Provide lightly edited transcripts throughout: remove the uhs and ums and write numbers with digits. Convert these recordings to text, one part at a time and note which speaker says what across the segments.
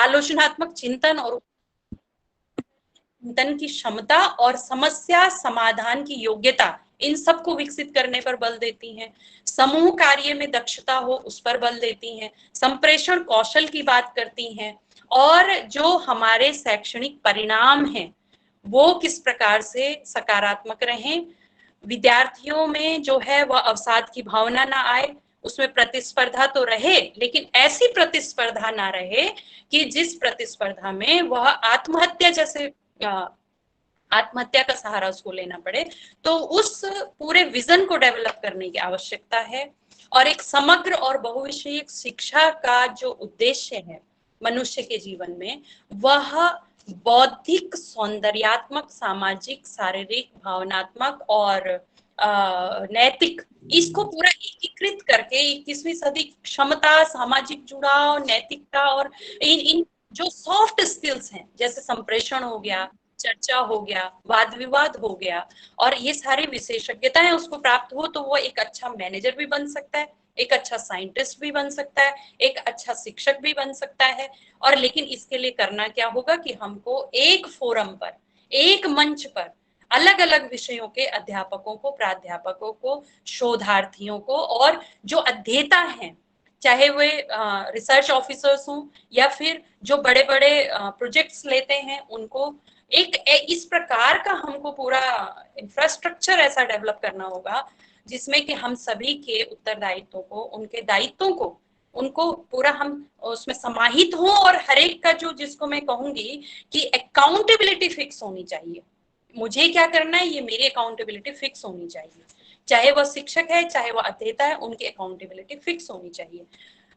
Speaker 1: आलोचनात्मक चिंतन और चिंतन की क्षमता और समस्या समाधान की योग्यता, इन सबको विकसित करने पर बल देती हैं। समूह कार्य में दक्षता हो उस पर बल देती हैं। संप्रेषण कौशल की बात करती हैं। और जो हमारे शैक्षणिक परिणाम हैं वो किस प्रकार से सकारात्मक रहें, विद्यार्थियों में जो है वह अवसाद की भावना ना आए, उसमें प्रतिस्पर्धा तो रहे लेकिन ऐसी प्रतिस्पर्धा ना रहे कि जिस प्रतिस्पर्धा में वह आत्महत्या जैसे आत्महत्या का सहारा उसको लेना पड़े। तो उस पूरे विजन को डेवलप करने की आवश्यकता है। और एक समग्र और बहुविषयक शिक्षा का जो उद्देश्य है मनुष्य के जीवन में, वह बौद्धिक, सौंदर्यात्मक, सामाजिक, शारीरिक, भावनात्मक और नैतिक, इसको पूरा एकीकृत करके 21वीं सदी क्षमता, सामाजिक जुड़ाव, नैतिकता और इन जो सॉफ्ट स्किल्स हैं जैसे संप्रेषण हो गया, चर्चा हो गया, वाद विवाद हो गया, और ये सारी विशेषज्ञताएं उसको प्राप्त हो तो वो एक अच्छा मैनेजर भी बन सकता है, एक अच्छा साइंटिस्ट भी बन सकता है, एक अच्छा शिक्षक भी बन सकता है। और लेकिन इसके लिए करना क्या होगा कि हमको एक फोरम पर, एक मंच पर अलग अलग विषयों के अध्यापकों को, प्राध्यापकों को, शोधार्थियों को और जो अध्येता हैं, चाहे वे रिसर्च ऑफिसर्स हों या फिर जो बड़े बड़े प्रोजेक्ट्स लेते हैं, उनको एक इस प्रकार का हमको पूरा इंफ्रास्ट्रक्चर ऐसा डेवलप करना होगा जिसमें कि हम सभी के उत्तरदायित्वों को, उनके दायित्वों को, उनको पूरा हम उसमें समाहित हो। और हर एक का जो, जिसको मैं कहूंगी कि अकाउंटेबिलिटी फिक्स होनी चाहिए, मुझे क्या करना है ये मेरी अकाउंटेबिलिटी फिक्स होनी चाहिए, चाहे वह शिक्षक है चाहे वह अध्येता है, उनकी अकाउंटेबिलिटी फिक्स होनी चाहिए।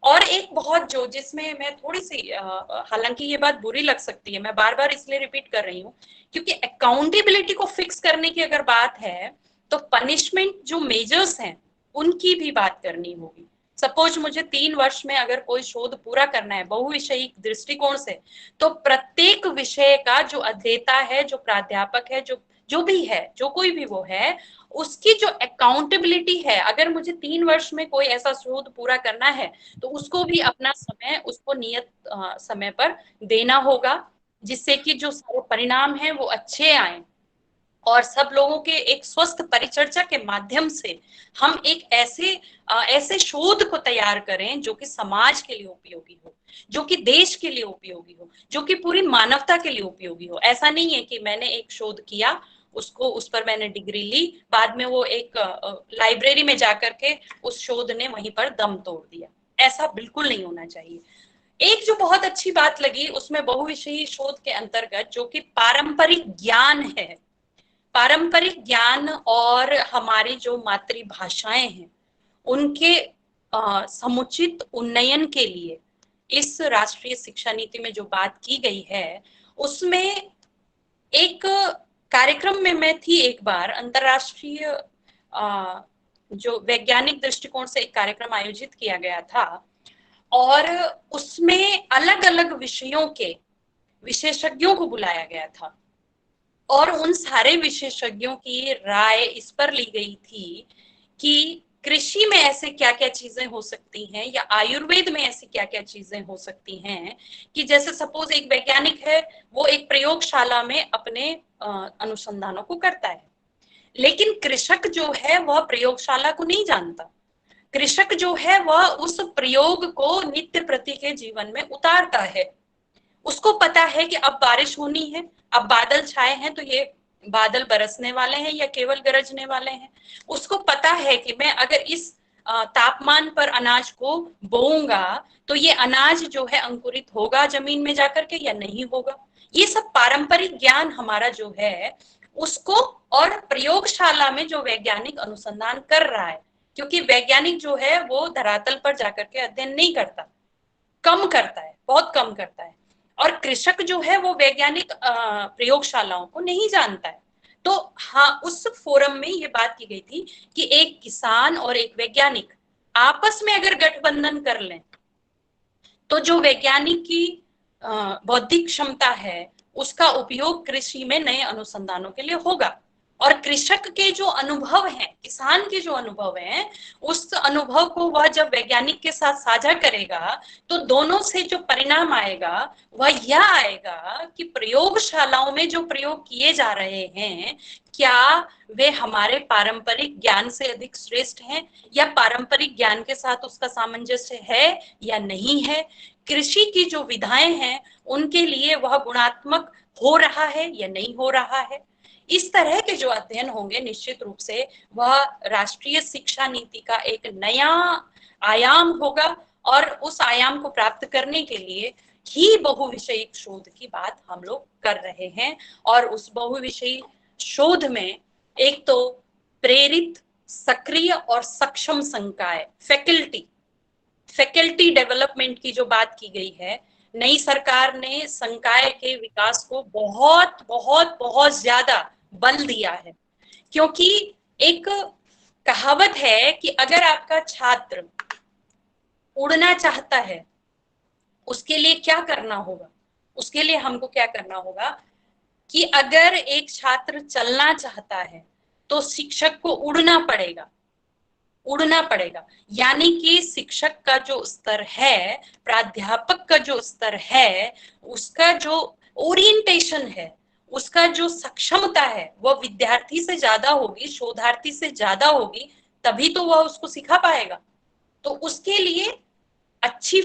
Speaker 1: और एक बहुत जो, जिसमें मैं थोड़ी सी हालांकि ये बात बुरी लग सकती है, मैं बार बार इसलिए रिपीट कर रही हूँ क्योंकि अकाउंटेबिलिटी को फिक्स करने की अगर बात है तो पनिशमेंट जो मेजर्स हैं उनकी भी बात करनी होगी। सपोज मुझे 3 वर्ष में अगर कोई शोध पूरा करना है बहुविषयिक दृष्टिकोण से, तो प्रत्येक विषय का जो अध्येता है, जो प्राध्यापक है, जो भी है, जो कोई भी वो है, उसकी जो अकाउंटेबिलिटी है, अगर मुझे 3 वर्ष में कोई ऐसा शोध पूरा करना है तो उसको भी अपना समय, उसको नियत समय पर देना होगा, जिससे कि जो सारे परिणाम हैं वो अच्छे आए और सब लोगों के एक स्वस्थ परिचर्चा के माध्यम से हम एक ऐसे शोध को तैयार करें जो कि समाज के लिए उपयोगी हो, जो कि देश के लिए उपयोगी हो, जो कि पूरी मानवता के लिए उपयोगी हो। ऐसा नहीं है कि मैंने एक शोध किया, उसको, उस पर मैंने डिग्री ली, बाद में वो एक लाइब्रेरी में जाकर के उस शोध ने वहीं पर दम तोड़ दिया, ऐसा बिल्कुल नहीं होना चाहिए। एक जो बहुत अच्छी बात लगी उसमें बहुविषयी शोध के अंतर्गत जो कि पारंपरिक ज्ञान है, पारंपरिक ज्ञान और हमारी जो मातृभाषाएं हैं उनके समुचित उन्नयन के लिए इस राष्ट्रीय शिक्षा नीति में जो बात की गई है उसमें एक कार्यक्रम में मैं थी, एक बार अंतरराष्ट्रीय जो वैज्ञानिक दृष्टिकोण से एक कार्यक्रम आयोजित किया गया था और उसमें अलग अलग विषयों के विशेषज्ञों को बुलाया गया था और उन सारे विशेषज्ञों की राय इस पर ली गई थी कि कृषि में ऐसे क्या क्या चीजें हो सकती हैं या आयुर्वेद में ऐसी क्या क्या चीजें हो सकती हैं कि जैसे सपोज एक वैज्ञानिक है, वो एक प्रयोगशाला में अपने अनुसंधानों को करता है, लेकिन कृषक जो है वह प्रयोगशाला को नहीं जानता। कृषक जो है वह उस प्रयोग को नित्य प्रति के जीवन में उतारता है। उसको पता है कि अब बारिश होनी है, अब बादल छाए हैं तो ये बादल बरसने वाले हैं या केवल गरजने वाले हैं। उसको पता है कि मैं अगर इस तापमान पर अनाज को बोऊंगा तो ये अनाज जो है अंकुरित होगा जमीन में जाकर के या नहीं होगा। ये सब पारंपरिक ज्ञान हमारा जो है उसको, और प्रयोगशाला में जो वैज्ञानिक अनुसंधान कर रहा है, क्योंकि वैज्ञानिक जो है वो धरातल पर जाकर के अध्ययन नहीं करता, कम करता है, बहुत कम करता है, और कृषक जो है वो वैज्ञानिक प्रयोगशालाओं को नहीं जानता है। तो हाँ, उस फोरम में ये बात की गई थी कि एक किसान और एक वैज्ञानिक आपस में अगर गठबंधन कर लें तो जो वैज्ञानिक की बौद्धिक क्षमता है उसका उपयोग कृषि में नए अनुसंधानों के लिए होगा। और कृषक के जो अनुभव हैं, किसान के जो अनुभव हैं, उस अनुभव को वह जब वैज्ञानिक के साथ साझा करेगा तो दोनों से जो परिणाम आएगा वह यह आएगा कि प्रयोगशालाओं में जो प्रयोग किए जा रहे हैं, क्या वे हमारे पारंपरिक ज्ञान से अधिक श्रेष्ठ हैं, या पारंपरिक ज्ञान के साथ उसका सामंजस्य है या नहीं है। कृषि की जो विधाएं हैं उनके लिए वह गुणात्मक हो रहा है या नहीं हो रहा है। इस तरह के जो अध्ययन होंगे निश्चित रूप से वह राष्ट्रीय शिक्षा नीति का एक नया आयाम होगा, और उस आयाम को प्राप्त करने के लिए ही बहुविषयिक शोध की बात हम लोग कर रहे हैं। और उस बहुविषयी शोध में एक तो प्रेरित, सक्रिय और सक्षम संकाय, फैकल्टी डेवलपमेंट की जो बात की गई है, नई सरकार ने संकाय के विकास को बहुत बहुत बहुत ज्यादा बल दिया है। क्योंकि एक कहावत है कि अगर आपका छात्र उड़ना चाहता है, उसके लिए क्या करना होगा, उसके लिए हमको क्या करना होगा कि अगर एक छात्र चलना चाहता है तो शिक्षक को उड़ना पड़ेगा। यानी कि शिक्षक का जो स्तर है, प्राध्यापक का जो स्तर है, उसका जो ओरिएंटेशन है, उसका जो सक्षमता है, वह विद्यार्थी से ज्यादा होगी, शोधार्थी से ज्यादा होगी, तभी तो वह उसको सिखा पाएगा। तो उसके लिए अच्छी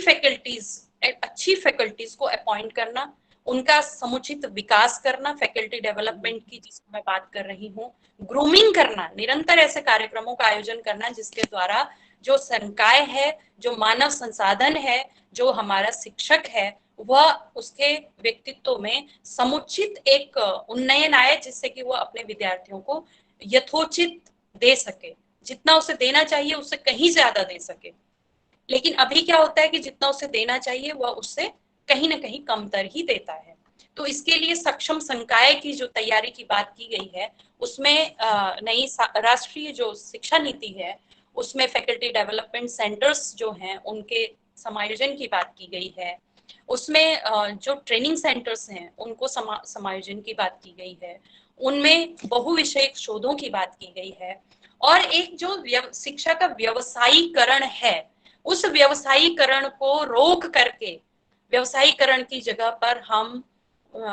Speaker 1: फैकल्टीज को अपॉइंट करना, उनका समुचित विकास करना, फैकल्टी डेवलपमेंट की जिसको मैं बात कर रही हूँ, ग्रूमिंग करना, निरंतर ऐसे कार्यक्रमों का आयोजन करना जिसके द्वारा जो संकाय है, जो मानव संसाधन है, जो हमारा शिक्षक है, वह उसके व्यक्तित्व में समुचित एक उन्नयन आए, जिससे कि वह अपने विद्यार्थियों को यथोचित दे सके, जितना उसे देना चाहिए उससे कहीं ज्यादा दे सके। लेकिन अभी क्या होता है कि जितना उसे देना चाहिए वह उससे कहीं ना कहीं कमतर ही देता है। तो इसके लिए सक्षम संकाय की जो तैयारी की बात की गई है, उसमें नई राष्ट्रीय जो शिक्षा नीति है उसमें फैकल्टी डेवलपमेंट सेंटर्स जो हैं उनके समायोजन की बात की गई है। उसमें जो ट्रेनिंग सेंटर्स हैं उनको समायोजन की बात की गई है। उनमें बहुविषयक शोधों की बात की गई है। और एक जो शिक्षा का व्यवसायीकरण है, उस व्यवसायीकरण को रोक करके व्यवसायीकरण की जगह पर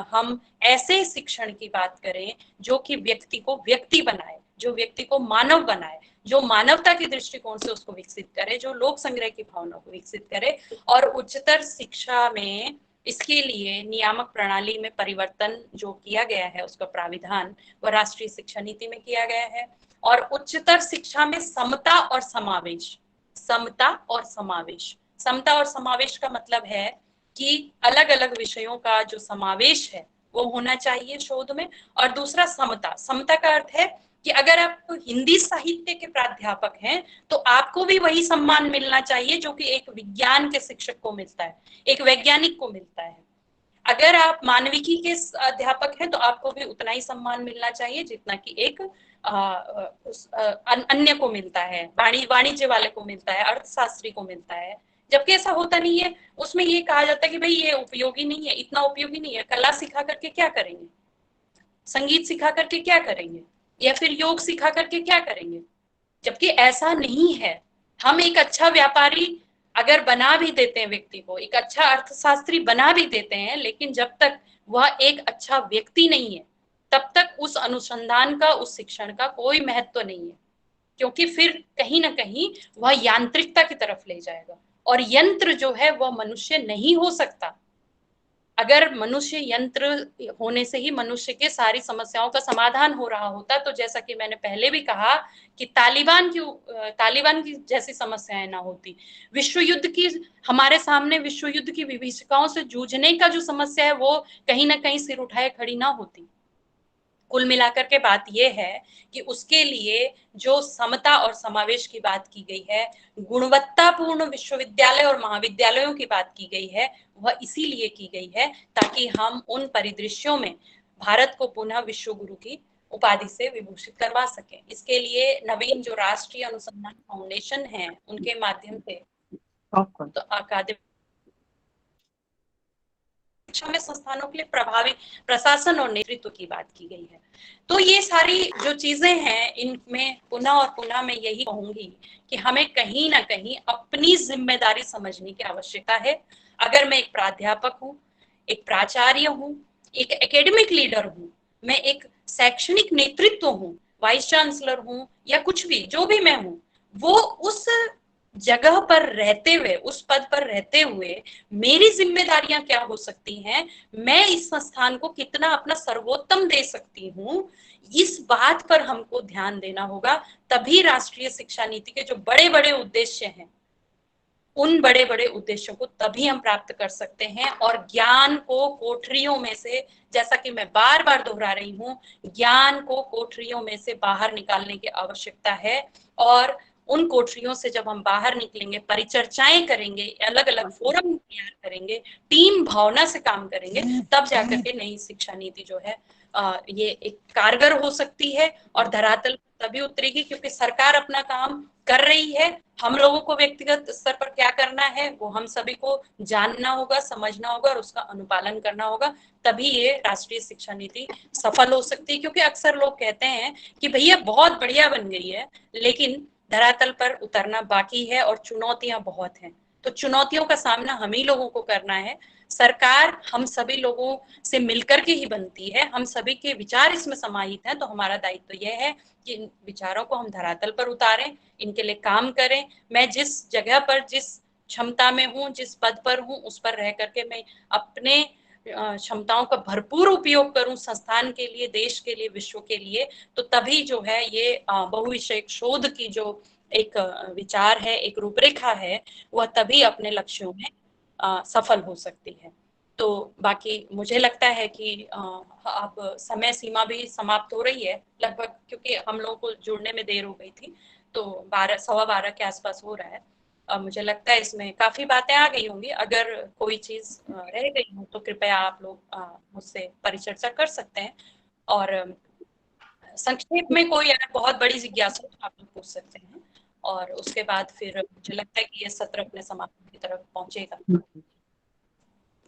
Speaker 1: हम ऐसे शिक्षण की बात करें जो कि व्यक्ति को व्यक्ति बनाए, जो व्यक्ति को मानव बनाए, जो मानवता के दृष्टिकोण से उसको विकसित करे, जो लोक संग्रह की भावना को विकसित करे। और उच्चतर शिक्षा में इसके लिए नियामक प्रणाली में परिवर्तन जो किया गया है, उसका प्राविधान वह राष्ट्रीय शिक्षा नीति में किया गया है। और उच्चतर शिक्षा में समता और समावेश, समता और समावेश का मतलब है कि अलग अलग विषयों का जो समावेश है वो होना चाहिए शोध में। और दूसरा समता का अर्थ है कि अगर आप हिंदी साहित्य के प्राध्यापक हैं तो आपको भी वही सम्मान मिलना चाहिए जो कि एक विज्ञान के शिक्षक को मिलता है, एक वैज्ञानिक को मिलता है। अगर आप मानविकी के अध्यापक हैं तो आपको भी उतना ही सम्मान मिलना चाहिए जितना कि एक अन्य को मिलता है, वाणिज्य वाले को मिलता है, अर्थशास्त्री को मिलता है। जबकि ऐसा होता नहीं है। उसमें ये कहा जाता है कि भाई ये उपयोगी नहीं है, इतना उपयोगी नहीं है, कला सिखा करके क्या करेंगे, संगीत सिखा करके क्या करेंगे, या फिर योग सिखा करके क्या करेंगे। जबकि ऐसा नहीं है। हम एक अच्छा व्यापारी अगर बना भी देते हैं, व्यक्ति को एक अच्छा अर्थशास्त्री बना भी देते हैं, लेकिन जब तक वह एक अच्छा व्यक्ति नहीं है तब तक उस अनुसंधान का, उस शिक्षण का कोई महत्व नहीं है। क्योंकि फिर कहीं ना कहीं वह यांत्रिकता की तरफ ले जाएगा, और यंत्र जो है वह मनुष्य नहीं हो सकता। अगर मनुष्य यंत्र होने से ही मनुष्य के सारी समस्याओं का समाधान हो रहा होता, तो जैसा कि मैंने पहले भी कहा कि तालिबान की जैसी समस्याएं ना होती, विश्व युद्ध की, हमारे सामने विश्व युद्ध की विभीषिकाओं से जूझने का जो समस्या है वो कहीं ना कहीं सिर उठाए खड़ी ना होती। कुल मिलाकर के बात यह है कि उसके लिए जो समता और समावेश की बात की गई है, गुणवत्तापूर्ण विश्वविद्यालय और महाविद्यालयों की बात की गई है, वह इसीलिए की गई है ताकि हम उन परिदृश्यों में भारत को पुनः विश्व गुरु की उपाधि से विभूषित करवा सकें। इसके लिए नवीन जो राष्ट्रीय अनुसंधान फाउंडेशन है उनके माध्यम से तो अकादमिक शिक्षा में संस्थानों के लिए प्रभावी प्रशासन और नेतृत्व की बात की गई है। तो ये सारी जो चीजें हैं, इनमें पुनः और पुनः मैं यही कहूंगी कि हमें कहीं ना कहीं अपनी जिम्मेदारी समझने की आवश्यकता है। अगर मैं एक प्राध्यापक हूँ, एक प्राचार्य हूँ, एक एकेडमिक लीडर हूँ, मैं एक शैक्षणिक नेतृत्व हूँ, वाइस चांसलर हूँ, या कुछ भी जो भी मैं हूँ, वो उस जगह पर रहते हुए, उस पद पर रहते हुए मेरी जिम्मेदारियां क्या हो सकती हैं, मैं इस संस्थान को कितना अपना सर्वोत्तम दे सकती हूँ, इस बात पर हमको ध्यान देना होगा। तभी राष्ट्रीय शिक्षा नीति के जो बड़े बड़े उद्देश्य हैं, उन बड़े बड़े उद्देश्यों को तभी हम प्राप्त कर सकते हैं। और ज्ञान को कोठरियों में से, जैसा कि मैं बार बार दोहरा रही हूँ, ज्ञान को कोठरियों में से बाहर निकालने की आवश्यकता है। और उन कोठरियों से जब हम बाहर निकलेंगे, परिचर्चाएं करेंगे, अलग अलग फोरम तैयार करेंगे, टीम भावना से काम करेंगे, तब जाकर के नई शिक्षा नीति जो है ये एक कारगर हो सकती है और धरातल तभी उतरेगी, क्योंकि सरकार अपना काम कर रही है। हम लोगों को व्यक्तिगत स्तर पर क्या करना है वो हम सभी को जानना होगा, समझना होगा और उसका अनुपालन करना होगा। तभी ये राष्ट्रीय शिक्षा नीति सफल हो सकती है। क्योंकि अक्सर लोग कहते हैं कि भैया बहुत बढ़िया बन गई है, लेकिन धरातल पर उतरना बाकी है और चुनौतियां बहुत हैं। तो चुनौतियों का सामना हम ही लोगों को करना है। सरकार हम सभी लोगों से मिलकर के ही बनती है, हम सभी के विचार इसमें समाहित हैं। तो हमारा दायित्व यह है कि इन विचारों को हम धरातल पर उतारें, इनके लिए काम करें। मैं जिस जगह पर, जिस क्षमता में हूँ, जिस पद पर हूँ, उस पर रह करके मैं अपने क्षमताओं का भरपूर उपयोग करूं संस्थान के लिए, देश के लिए, विश्व के लिए। तो तभी जो है ये बहुविषयक शोध की जो एक विचार है, एक रूपरेखा है, वह तभी अपने लक्ष्यों में सफल हो सकती है। तो बाकी मुझे लगता है कि अब समय सीमा भी समाप्त हो रही है लगभग, क्योंकि हम लोगों को जुड़ने में देर हो गई थी। तो 12, 12:15 के आसपास हो रहा है। मुझे लगता है इसमें काफी बातें आ गई होंगी। अगर कोई चीज रह गई हो तो कृपया आप लोग मुझसे परिचर्चा कर सकते हैं। और संक्षेप में कोई अगर बहुत बड़ी जिज्ञासा तो आप लोग पूछ सकते हैं। और उसके बाद फिर मुझे लगता है कि ये सत्र अपने समापन की तरफ पहुंचेगा।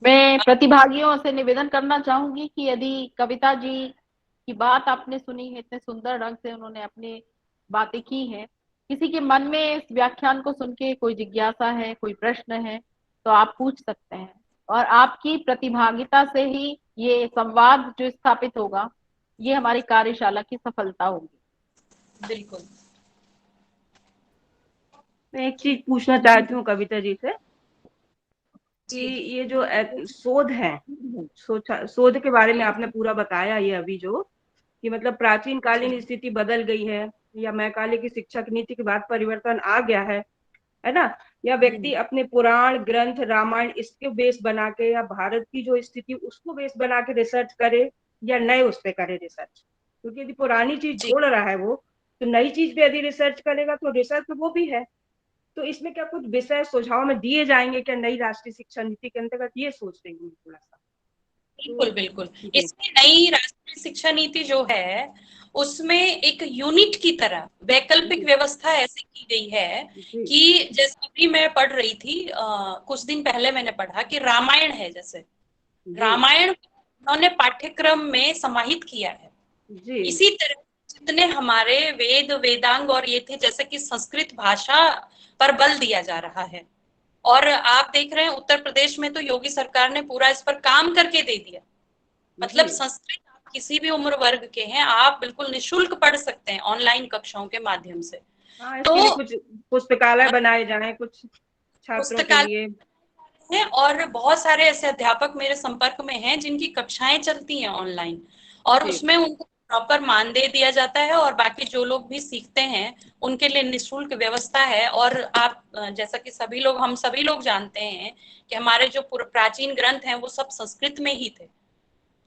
Speaker 2: मैं प्रतिभागियों से निवेदन करना चाहूंगी कि यदि कविता जी की बात आपने सुनी है, इतने सुंदर ढंग से उन्होंने अपनी बातें की हैं, किसी के मन में इस व्याख्यान को सुन के कोई जिज्ञासा है, कोई प्रश्न है, तो आप पूछ सकते हैं। और आपकी प्रतिभागिता से ही ये संवाद जो स्थापित होगा, ये हमारी कार्यशाला की सफलता होगी।
Speaker 1: बिल्कुल।
Speaker 3: मैं एक चीज पूछना चाहती हूँ कविता जी से कि
Speaker 1: जी।
Speaker 3: ये जो शोध है, शोध के बारे में आपने पूरा बताया, ये अभी जो कि मतलब प्राचीन कालीन स्थिति बदल गई है, या मैकाले की शिक्षा नीति के बाद परिवर्तन आ गया है ना, या व्यक्ति अपने पुराण ग्रंथ रामायण इसके बेस बना के, या भारत की जो स्थिति उसको बेस बना के रिसर्च करे, या नए उस पे करे रिसर्च। क्योंकि यदि पुरानी चीज छोड़ रहा है वो, तो नई चीज पे यदि रिसर्च करेगा तो रिसर्च वो भी है। तो इसमें क्या कुछ विषय सुझाव में दिए जाएंगे क्या नई राष्ट्रीय शिक्षा नीति के अंतर्गत, ये सोच रही हूँ थोड़ा सा।
Speaker 1: बिल्कुल बिल्कुल। इसमें नई राष्ट्रीय शिक्षा नीति जो है उसमें एक यूनिट की तरह वैकल्पिक व्यवस्था ऐसी की गई है कि जैसे अभी मैं पढ़ रही थी, कुछ दिन पहले मैंने पढ़ा कि रामायण है, जैसे रामायण उन्होंने पाठ्यक्रम में समाहित किया है। इसी तरह जितने हमारे वेद वेदांग और ये थे, जैसे कि संस्कृत भाषा पर बल दिया जा रहा है। और आप देख रहे हैं उत्तर प्रदेश में तो योगी सरकार ने पूरा इस पर काम करके दे दिया। मतलब संस्कृत आप किसी भी उम्र वर्ग के हैं, आप बिल्कुल निशुल्क पढ़ सकते हैं ऑनलाइन कक्षाओं के माध्यम से।
Speaker 3: तो कुछ पुस्तकालय बनाए जाए कुछ छात्रों के लिए
Speaker 1: हैं, और बहुत सारे ऐसे अध्यापक मेरे संपर्क में हैं जिनकी कक्षाएं चलती हैं ऑनलाइन, और उसमें उनको प्रॉपर मानदेय दिया जाता है। और बाकी जो लोग भी सीखते हैं उनके लिए निःशुल्क व्यवस्था है। और आप जैसा कि हम सभी लोग जानते हैं कि हमारे जो प्राचीन ग्रंथ हैं वो सब संस्कृत में ही थे।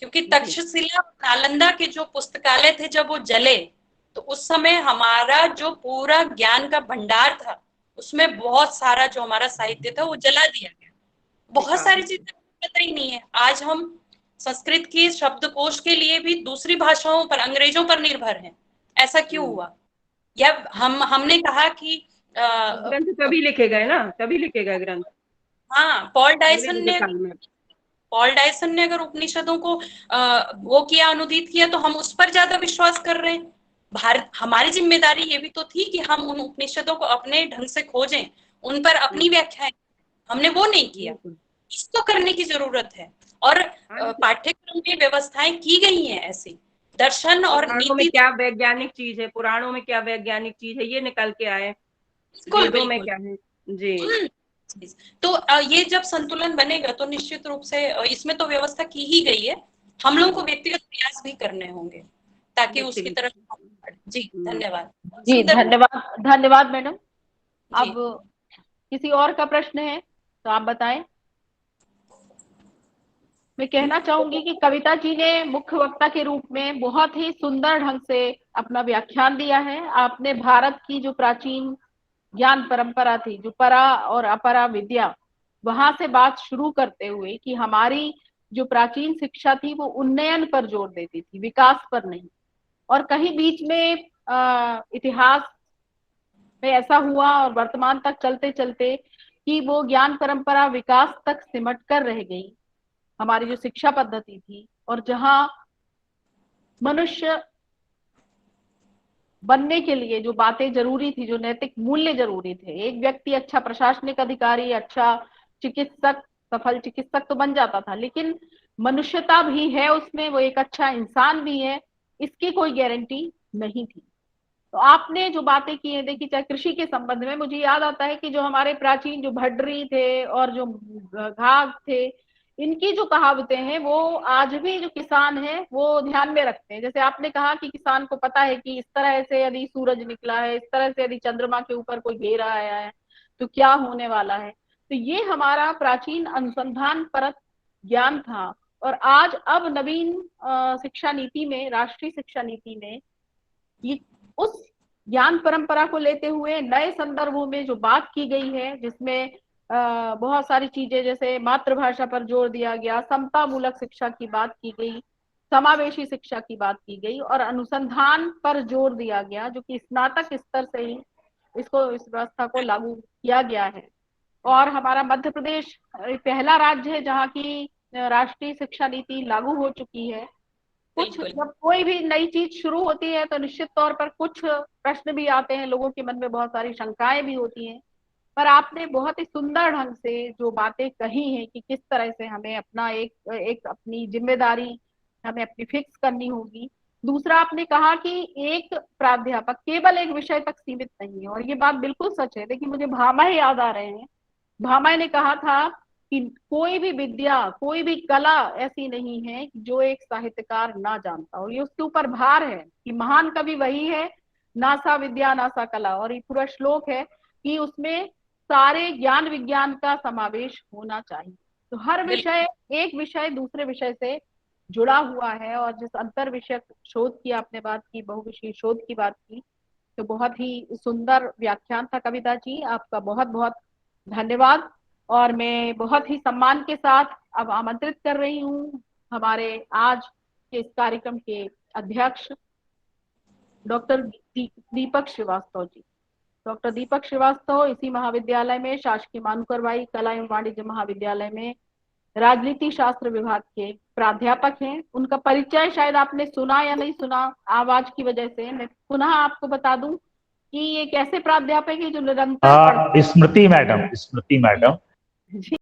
Speaker 1: क्योंकि तक्षशिला नालंदा के जो पुस्तकालय थे जब वो जले, तो उस समय हमारा जो पूरा ज्ञान का भंडार था उसमें बहुत सारा जो हमारा साहित्य था वो जला दिया गया। बहुत सारी चीजें पता ही नहीं है। आज हम संस्कृत की शब्दकोश के लिए भी दूसरी भाषाओं पर, अंग्रेजों पर निर्भर हैं। ऐसा क्यों हुआ? या हमने कहा कि
Speaker 3: ग्रंथ तभी लिखे गए ना, तभी लिखे गए ग्रंथ।
Speaker 1: हाँ, पॉल डायसन ने पॉल डायसन ने अगर उपनिषदों को वो किया, अनुदित किया, तो हम उस पर ज्यादा विश्वास कर रहे हैं। भारत, हमारी जिम्मेदारी ये भी तो थी कि हम उन उपनिषदों को अपने ढंग से खोजें, उन पर अपनी व्याख्याएं, हमने वो नहीं किया। इसको करने की जरूरत है। और पाठ्यक्रम में व्यवस्थाएं की गई हैं ऐसी, दर्शन और
Speaker 3: पुराणों में
Speaker 1: नीति।
Speaker 3: क्या वैज्ञानिक चीज है, पुराणों में क्या वैज्ञानिक चीज है, ये निकल के आए। वेदों में क्या है जी।
Speaker 1: तो ये जब संतुलन बनेगा तो निश्चित रूप से इसमें तो व्यवस्था की ही गई है, हम लोगों को व्यक्तिगत प्रयास भी करने होंगे ताकि उसकी तरफ। जी धन्यवाद।
Speaker 2: जी धन्यवाद, धन्यवाद मैडम। अब किसी और का प्रश्न है तो आप बताएं। मैं कहना चाहूंगी कि कविता जी ने मुख्य वक्ता के रूप में बहुत ही सुंदर ढंग से अपना व्याख्यान दिया है। आपने भारत की जो प्राचीन ज्ञान परंपरा थी, जो परा और अपरा विद्या, वहां से बात शुरू करते हुए कि हमारी जो प्राचीन शिक्षा थी वो उन्नयन पर जोर देती थी, विकास पर नहीं। और कहीं बीच में इतिहास में ऐसा हुआ और वर्तमान तक चलते चलते कि वो ज्ञान परंपरा विकास तक सिमट कर रह गई, हमारी जो शिक्षा पद्धति थी। और जहां मनुष्य बनने के लिए जो बातें जरूरी थी, जो नैतिक मूल्य जरूरी थे, एक व्यक्ति अच्छा प्रशासनिक अधिकारी, अच्छा चिकित्सक, सफल चिकित्सक तो बन जाता था, लेकिन मनुष्यता भी है उसमें, वो एक अच्छा इंसान भी है, इसकी कोई गारंटी नहीं थी। तो आपने जो बातें की है, देखिए चाहे कृषि के संबंध में, मुझे याद आता है कि जो हमारे प्राचीन जो भड्डरी थे और जो घाघ थे, इनकी जो कहावतें हैं वो आज भी जो किसान है वो ध्यान में रखते हैं। जैसे आपने कहा कि किसान को पता है कि इस तरह से यदि सूरज निकला है, इस तरह से यदि चंद्रमा के ऊपर कोई घेरा आया है तो क्या होने वाला है। तो ये हमारा प्राचीन अनुसंधान परत ज्ञान था। और आज अब नवीन शिक्षा नीति में, राष्ट्रीय शिक्षा नीति में, ये उस ज्ञान परंपरा को लेते हुए नए संदर्भों में जो बात की गई है, जिसमें बहुत सारी चीजें, जैसे मातृभाषा पर जोर दिया गया, समता मूलक शिक्षा की बात की गई, समावेशी शिक्षा की बात की गई, और अनुसंधान पर जोर दिया गया, जो कि स्नातक स्तर से ही इसको, इस व्यवस्था को लागू किया गया है। और हमारा मध्य प्रदेश पहला राज्य है जहाँ की राष्ट्रीय शिक्षा नीति लागू हो चुकी है। कुछ जब कोई भी नई चीज शुरू होती है तो निश्चित तौर पर कुछ प्रश्न भी आते हैं, लोगों के मन में बहुत सारी शंकाएं भी होती हैं, पर आपने बहुत ही सुंदर ढंग से जो बातें कही हैं कि किस तरह से हमें अपना एक अपनी जिम्मेदारी हमें अपनी फिक्स करनी होगी। दूसरा, आपने कहा कि एक प्राध्यापक केवल एक विषय तक सीमित नहीं है, और ये बात बिल्कुल सच है। देखिए मुझे भामा याद आ रहे हैं। भामा ने कहा था कि कोई भी विद्या, कोई भी कला ऐसी नहीं है जो एक साहित्यकार ना जानता हो। ये उसके ऊपर भार है कि महान कवि वही है, नासा विद्या नासा कला। और ये पूरा श्लोक है कि उसमें सारे ज्ञान विज्ञान का समावेश होना चाहिए। तो हर विषय, एक विषय दूसरे विषय से जुड़ा हुआ है। और जिस अंतर विषय शोध की आपने बात की, बहुविषयी शोध की बात की, तो बहुत ही सुंदर व्याख्यान था कविता जी, आपका बहुत बहुत धन्यवाद। और मैं बहुत ही सम्मान के साथ अब आमंत्रित कर रही हूँ हमारे आज के इस कार्यक्रम के अध्यक्ष डॉक्टर दीपक श्रीवास्तव जी। डॉक्टर दीपक श्रीवास्तव इसी महाविद्यालय में, शासकीय मानूकरवाई कला एवं वाणिज्य महाविद्यालय में राजनीति शास्त्र विभाग के प्राध्यापक हैं। उनका परिचय शायद आपने सुना या नहीं सुना आवाज की वजह से, मैं पुनः आपको बता दूं कि ये कैसे प्राध्यापक है जो निरंतर
Speaker 4: स्मृति मैडम
Speaker 2: जी